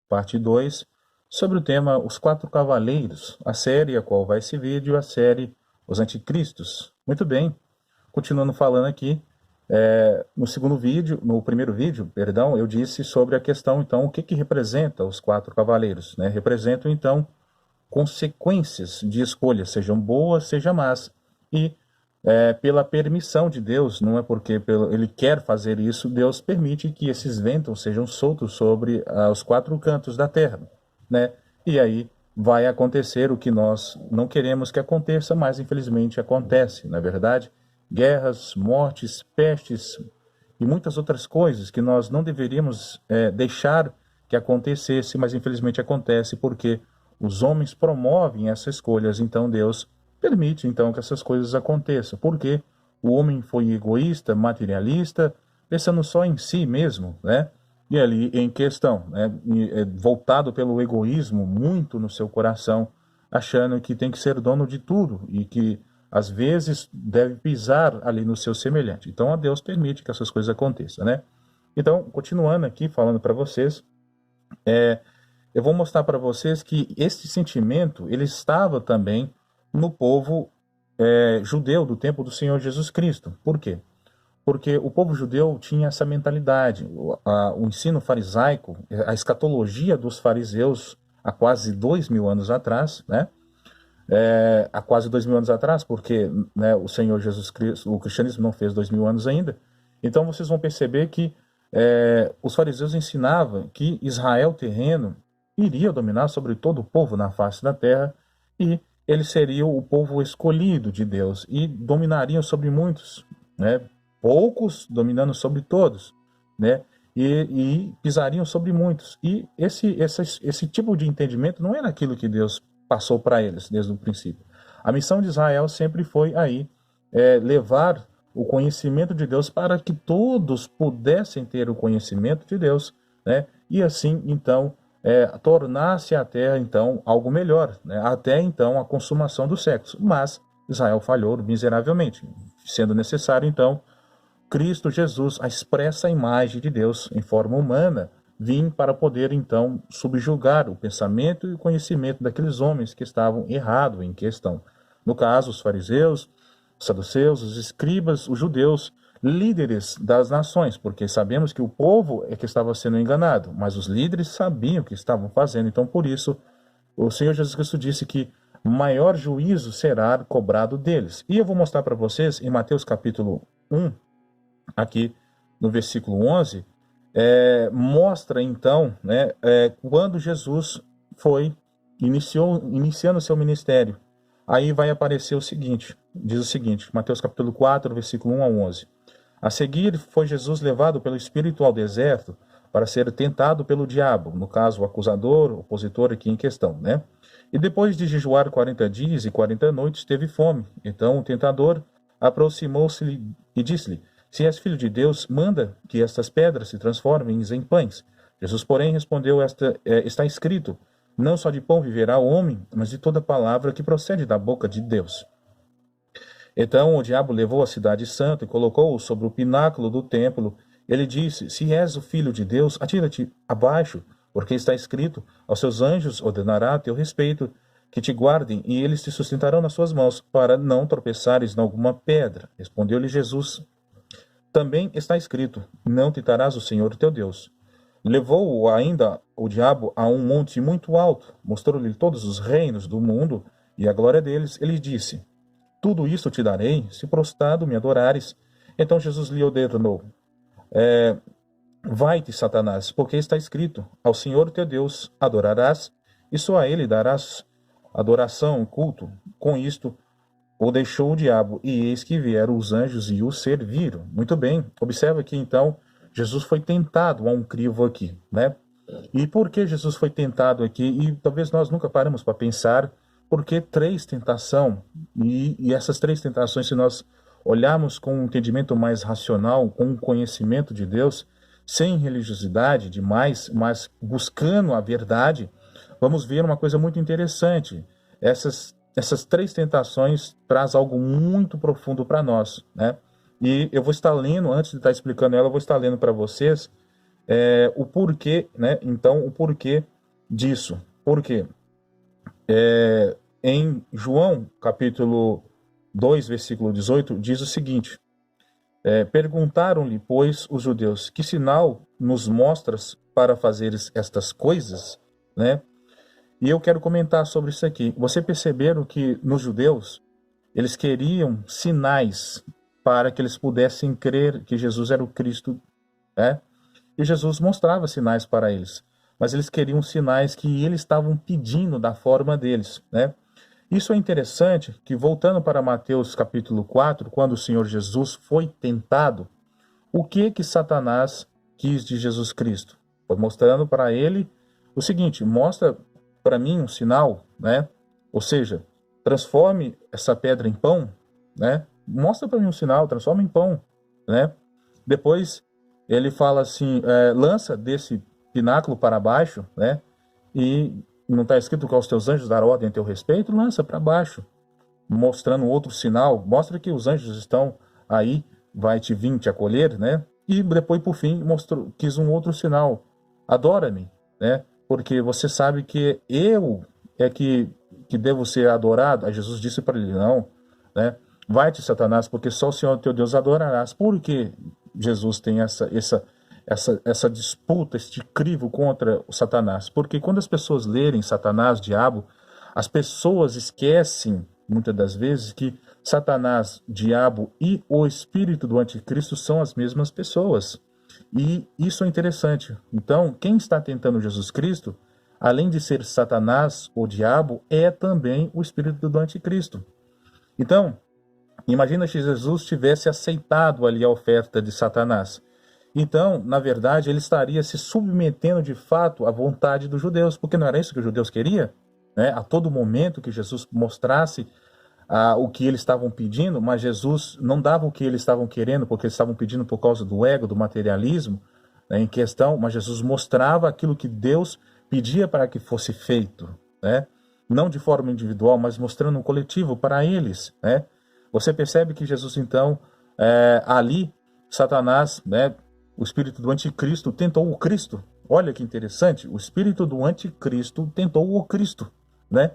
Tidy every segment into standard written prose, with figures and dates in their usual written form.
parte 2, sobre o tema Os Quatro Cavaleiros, a série a qual vai esse vídeo, a série Os Anticristos. Muito bem, continuando falando aqui, no primeiro vídeo, perdão, eu disse sobre a questão, então, o que representa os quatro cavaleiros, né? Representam, então, consequências de escolhas, sejam boas, sejam más, e pela permissão de Deus, não é porque ele quer fazer isso, Deus permite que esses ventos sejam soltos sobre os quatro cantos da terra, né? E aí vai acontecer o que nós não queremos que aconteça, mas infelizmente acontece, na verdade, guerras, mortes, pestes e muitas outras coisas que nós não deveríamos deixar que acontecesse, mas infelizmente acontece porque os homens promovem essas escolhas, então Deus permite então que essas coisas aconteçam, porque o homem foi egoísta, materialista, pensando só em si mesmo, né? E ali em questão, né? Voltado pelo egoísmo muito no seu coração, achando que tem que ser dono de tudo e que às vezes deve pisar ali no seu semelhante. Então a Deus permite que essas coisas aconteçam, né? Então, continuando aqui falando para vocês, eu vou mostrar para vocês que esse sentimento ele estava também no povo judeu do tempo do Senhor Jesus Cristo. Por quê? Porque o povo judeu tinha essa mentalidade, o ensino farisaico, a escatologia dos fariseus há quase 2000 anos atrás, né? Há quase 2000 anos atrás, porque né, o Senhor Jesus Cristo, o cristianismo não fez 2000 anos ainda. Então vocês vão perceber que os fariseus ensinavam que Israel terreno iria dominar sobre todo o povo na face da terra e eles seriam o povo escolhido de Deus e dominariam sobre muitos, né? Poucos dominando sobre todos, né? E pisariam sobre muitos. E esse tipo de entendimento não era aquilo que Deus passou para eles desde o princípio. A missão de Israel sempre foi aí levar o conhecimento de Deus para que todos pudessem ter o conhecimento de Deus, né? E assim, então, tornar-se a terra, então, algo melhor, né? Até, então, a consumação do sexo. Mas Israel falhou miseravelmente, sendo necessário, então, Cristo Jesus, a expressa imagem de Deus em forma humana, vim para poder, então, subjugar o pensamento e o conhecimento daqueles homens que estavam errados em questão. No caso, os fariseus, os saduceus, os escribas, os judeus, líderes das nações, porque sabemos que o povo é que estava sendo enganado, mas os líderes sabiam o que estavam fazendo. Então, por isso, o Senhor Jesus Cristo disse que maior juízo será cobrado deles. E eu vou mostrar para vocês em Mateus capítulo 1, aqui no versículo 11, mostra então, né, quando Jesus foi iniciando o seu ministério. Aí vai aparecer o seguinte, diz o seguinte, Mateus capítulo 4, versículo 1 a 11. A seguir foi Jesus levado pelo Espírito ao deserto para ser tentado pelo diabo, no caso o acusador, o opositor aqui em questão, né? E depois de jejuar 40 dias e 40 noites, teve fome. Então o tentador aproximou-se e disse-lhe: se és filho de Deus, manda que estas pedras se transformem em pães. Jesus, porém, respondeu: está escrito, não só de pão viverá o homem, mas de toda palavra que procede da boca de Deus. Então o diabo levou a cidade santa e colocou-o sobre o pináculo do templo. Ele disse: se és o filho de Deus, atira-te abaixo, porque está escrito, aos seus anjos ordenará a teu respeito, que te guardem, e eles te sustentarão nas suas mãos, para não tropeçares em alguma pedra. Respondeu-lhe Jesus: também está escrito, não tentarás o Senhor teu Deus. Levou-o ainda o diabo a um monte muito alto, mostrou-lhe todos os reinos do mundo e a glória deles. Ele disse: tudo isso te darei, se prostrado me adorares. Então Jesus lhe ordenou: vai-te, Satanás, porque está escrito, ao Senhor teu Deus adorarás, e só a ele darás adoração e culto. Com isto o deixou o diabo, e eis que vieram os anjos e o serviram. Muito bem, observa que então Jesus foi tentado a um crivo aqui, né? E por que Jesus foi tentado aqui? E talvez nós nunca paramos para pensar por que três tentações, e essas três tentações, se nós olharmos com um entendimento mais racional, com um conhecimento de Deus, sem religiosidade demais, mas buscando a verdade, vamos ver uma coisa muito interessante. Essas três tentações traz algo muito profundo para nós, né? E eu vou estar lendo, antes de estar explicando ela, eu vou estar lendo para vocês o porquê, né? Então, o porquê disso. Por quê? Em João, capítulo 2, versículo 18, diz o seguinte: perguntaram-lhe, pois, os judeus, que sinal nos mostras para fazeres estas coisas? Né? E eu quero comentar sobre isso aqui. Você perceberam que nos judeus, eles queriam sinais para que eles pudessem crer que Jesus era o Cristo, né? E Jesus mostrava sinais para eles, mas eles queriam sinais que eles estavam pedindo da forma deles, né? Isso é interessante, que voltando para Mateus capítulo 4, quando o Senhor Jesus foi tentado, o que Satanás quis de Jesus Cristo? Foi mostrando para ele o seguinte: mostra para mim um sinal, né? Ou seja, transforme essa pedra em pão, né? Mostra para mim um sinal, transforma em pão, né? Depois ele fala assim: lança desse pináculo para baixo, né? E não está escrito que aos teus anjos dar ordem a teu respeito, lança para baixo, mostrando outro sinal, mostra que os anjos estão aí, vai te vir te acolher, né? E depois, por fim, quis um outro sinal: adora-me, né? Porque você sabe que eu é que devo ser adorado. Aí Jesus disse para ele: não, né? Vai-te, Satanás, porque só o Senhor teu Deus adorarás. Por que Jesus tem essa disputa, este crivo contra o Satanás? Porque quando as pessoas lerem Satanás, diabo, as pessoas esquecem, muitas das vezes, que Satanás, diabo e o espírito do anticristo são as mesmas pessoas. E isso é interessante. Então, quem está tentando Jesus Cristo, além de ser Satanás, o diabo, é também o espírito do anticristo. Então, imagina se Jesus tivesse aceitado ali a oferta de Satanás. Então, na verdade, ele estaria se submetendo de fato à vontade dos judeus, porque não era isso que os judeus queriam, né? A todo momento que Jesus mostrasse o que eles estavam pedindo, mas Jesus não dava o que eles estavam querendo, porque eles estavam pedindo por causa do ego, do materialismo, né, em questão, mas Jesus mostrava aquilo que Deus pedia para que fosse feito, né? Não de forma individual, mas mostrando um coletivo para eles, né? Você percebe que Jesus, então, ali, Satanás, né, o espírito do anticristo, tentou o Cristo. Olha que interessante, o espírito do anticristo tentou o Cristo, né?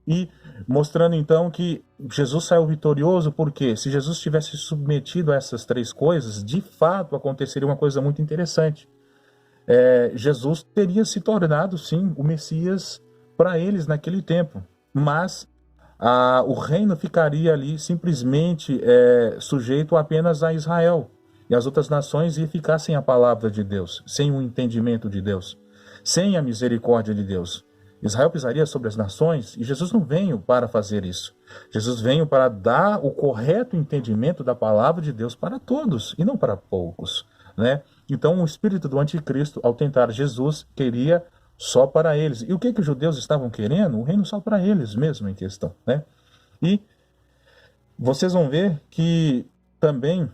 E mostrando então que Jesus saiu vitorioso, porque se Jesus tivesse submetido a essas três coisas, de fato aconteceria uma coisa muito interessante. Jesus teria se tornado, sim, o Messias para eles naquele tempo, mas o reino ficaria ali simplesmente sujeito apenas a Israel, e as outras nações iam ficar sem a palavra de Deus, sem o entendimento de Deus, sem a misericórdia de Deus. Israel pisaria sobre as nações, e Jesus não veio para fazer isso. Jesus veio para dar o correto entendimento da palavra de Deus para todos, e não para poucos, né? Então, o espírito do anticristo, ao tentar Jesus, queria só para eles. E o que os judeus estavam querendo? O reino só para eles mesmo em questão, né? E vocês vão ver que também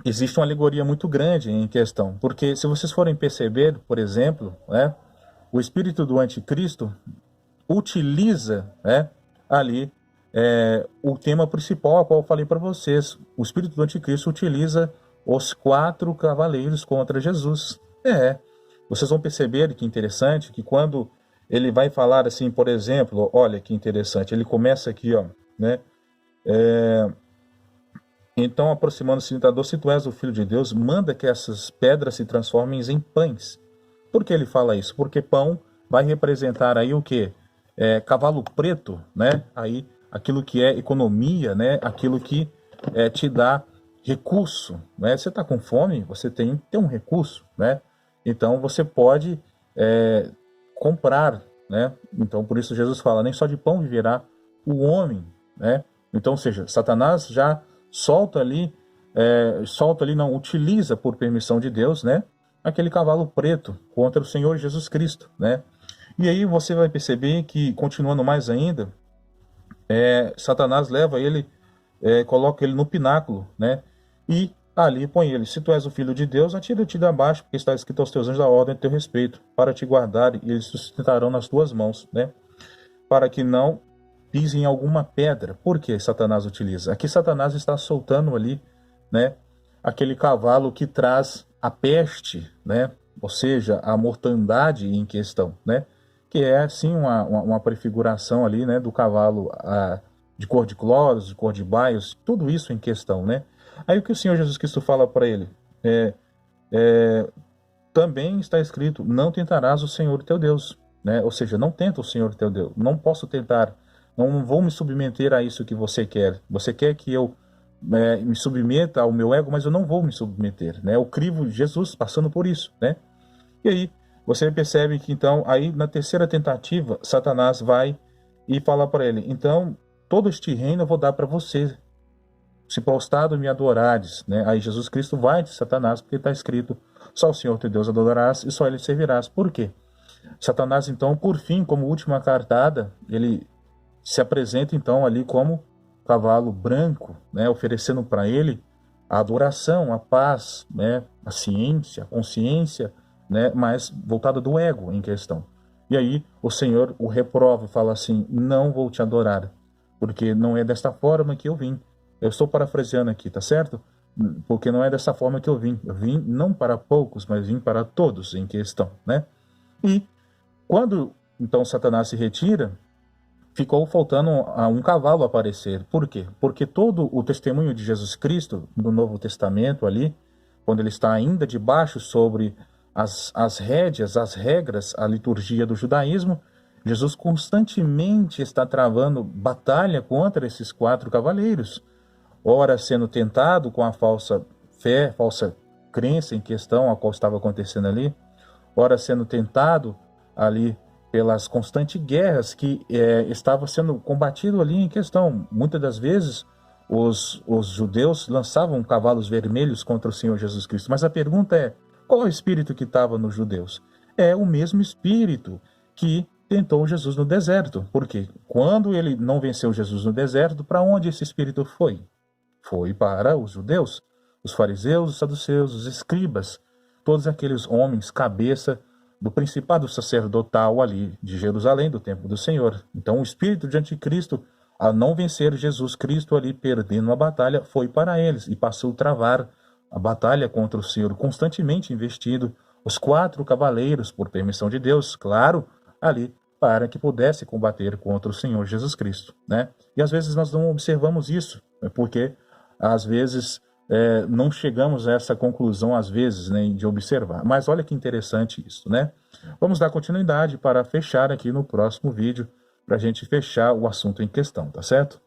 existe uma alegoria muito grande em questão, porque se vocês forem perceber, por exemplo, né, o espírito do anticristo utiliza, né, ali o tema principal, a qual eu falei para vocês. O espírito do anticristo utiliza os quatro cavaleiros contra Jesus. Vocês vão perceber que interessante, que quando ele vai falar assim, por exemplo, olha que interessante, ele começa aqui, ó, né? Então, aproximando-se do tentador, se tu és o Filho de Deus, manda que essas pedras se transformem em pães. Por que ele fala isso? Porque pão vai representar aí o quê? Cavalo preto, né? Aí, aquilo que é economia, né? Aquilo que te dá recurso, né? Você está com fome, você tem que ter um recurso, né? Então, você pode comprar, né? Então, por isso Jesus fala, nem só de pão viverá o homem, né? Então, ou seja, Satanás já solta ali, não, utiliza por permissão de Deus, né? Aquele cavalo preto contra o Senhor Jesus Cristo, né? E aí você vai perceber que, continuando mais ainda, Satanás leva ele, coloca ele no pináculo, né? E ali põe ele: se tu és o Filho de Deus, atira-te de abaixo, porque está escrito aos teus anjos da ordem a teu respeito, para te guardar, e eles sustentarão nas tuas mãos, né? Para que não pise em alguma pedra. Por que Satanás utiliza? Aqui Satanás está soltando ali, né, aquele cavalo que traz a peste, né, ou seja, a mortandade em questão, né? que é assim uma prefiguração ali, né, do cavalo de cor de cloros, de cor de baios, tudo isso em questão, né? Aí o que o Senhor Jesus Cristo fala para ele? Também está escrito, não tentarás o Senhor teu Deus, né? Ou seja, não tenta o Senhor teu Deus, não posso tentar, não vou me submeter a isso que você quer. Você quer que eu me submeta ao meu ego, mas eu não vou me submeter, né? Eu crivo Jesus passando por isso, né? E aí você percebe que então, aí na terceira tentativa, Satanás vai e fala para ele, então todo este reino eu vou dar para você, se prostrado me adorares, né? Aí Jesus Cristo vai de Satanás, porque está escrito, só o Senhor teu Deus adorarás e só ele servirás. Por quê? Satanás, então, por fim, como última cartada, ele se apresenta, então, ali como cavalo branco, né? Oferecendo para ele a adoração, a paz, né? A ciência, a consciência, né? Mas voltada do ego em questão. E aí o Senhor o reprova e fala assim, não vou te adorar, porque não é desta forma que eu vim. Eu estou parafraseando aqui, tá certo? Porque não é dessa forma que eu vim. Eu vim não para poucos, mas vim para todos em questão, né? E quando então Satanás se retira, ficou faltando a um cavalo aparecer. Por quê? Porque todo o testemunho de Jesus Cristo no Novo Testamento ali, quando ele está ainda debaixo sobre as rédeas, as regras, a liturgia do judaísmo, Jesus constantemente está travando batalha contra esses 4 cavaleiros. Ora sendo tentado com a falsa fé, falsa crença em questão, a qual estava acontecendo ali, ora sendo tentado ali pelas constantes guerras que estava sendo combatido ali em questão. Muitas das vezes os judeus lançavam cavalos vermelhos contra o Senhor Jesus Cristo. Mas a pergunta é, qual é o espírito que estava nos judeus? É o mesmo espírito que tentou Jesus no deserto. Porque quando ele não venceu Jesus no deserto, para onde esse espírito foi? Foi para os judeus, os fariseus, os saduceus, os escribas, todos aqueles homens cabeça do principado sacerdotal ali de Jerusalém, do templo do Senhor. Então o espírito de anticristo, ao não vencer Jesus Cristo ali perdendo a batalha, foi para eles e passou a travar a batalha contra o Senhor, constantemente investido os 4 cavaleiros, por permissão de Deus, claro, ali para que pudesse combater contra o Senhor Jesus Cristo, né? E às vezes nós não observamos isso, porque às vezes não chegamos a essa conclusão, às vezes, né, de observar. Mas olha que interessante isso, né? Vamos dar continuidade para fechar aqui no próximo vídeo, para a gente fechar o assunto em questão, tá certo?